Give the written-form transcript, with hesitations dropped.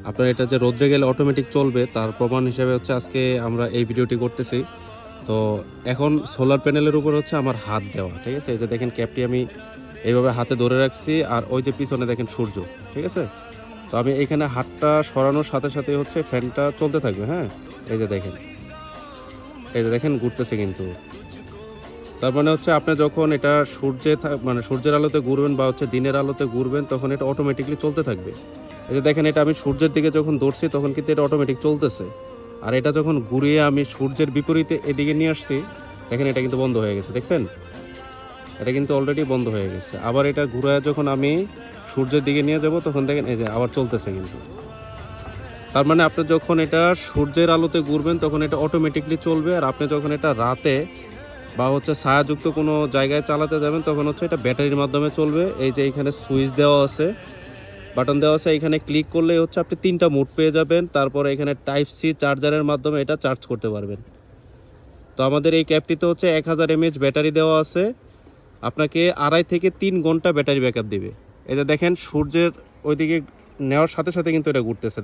আপনার এটা যে রোদ্রে গেলে অটোমেটিক চলবে তার প্রমাণ হিসেবে হচ্ছে আজকে আমরা এই ভিডিওটি করতেছি। তো এখন সোলার প্যানেলের উপর হচ্ছে আমার হাত দেওয়া, ঠিক আছে? এই যে দেখেন ক্যাপটি আমি এইভাবে হাতে ধরে রাখছি, আর ওই যে পিছনে দেখেন সূর্য, ঠিক আছে? তো আমি এখানে হাতটা সরানোর সাথে সাথে হচ্ছে ফ্যানটা চলতে থাকবে। হ্যাঁ, এই যে দেখেন, এই যে দেখেন ঘুরতেছে কিন্তু। তার মানে হচ্ছে আপনি যখন এটা মানে সূর্যের আলোতে ঘুরবেন বা হচ্ছে দিনের আলোতে ঘুরবেন, তখন এটা অটোমেটিকলি চলতে থাকবে। এই যে দেখেন, এটা আমি সূর্যের দিকে যখন দৌড়ছি তখন কিন্তু এটা অটোমেটিক চলতেছে। আর এটা যখন ঘুরিয়ে আমি সূর্যের বিপরীতে এদিকে নিয়ে আসছি, দেখেন এটা কিন্তু বন্ধ হয়ে গেছে। দেখছেন, এটা কিন্তু অলরেডি বন্ধ হয়ে গেছে। আবার এটা ঘুরায় যখন আমি সূর্যের দিকে নিয়ে যাব, তখন দেখেন এই যে আবার চলতেছে কিন্তু। তার মানে আপনি যখন এটা সূর্যের আলোতে ঘুরবেন তখন এটা অটোমেটিকলি চলবে, আর আপনি যখন এটা রাতে বা হচ্ছে ছায়াযুক্ত কোনো জায়গায় চালাতে যাবেন তখন হচ্ছে এটা ব্যাটারির মাধ্যমে চলবে। এই যে এখানে সুইচ দেওয়া আছে, বাটন দেওয়া আছে, এখানে ক্লিক করলেই হচ্ছে আপনি 3টা মোড পেয়ে যাবেন। তারপরে এখানে টাইপ সি চার্জারের মাধ্যমে এটা চার্জ করতে পারবেন। তো আমাদের এই ক্যাবটিতে হচ্ছে 1000 mAh ব্যাটারি দেওয়া আছে, আপনাকে 2.5 থেকে 3 ঘন্টা ব্যাটারি ব্যাকআপ দিবে। এই যে দেখেন সূর্যের ওইদিকে নেওয়ার সাথে সাথে কিন্তু এটা ঘুরতেছে।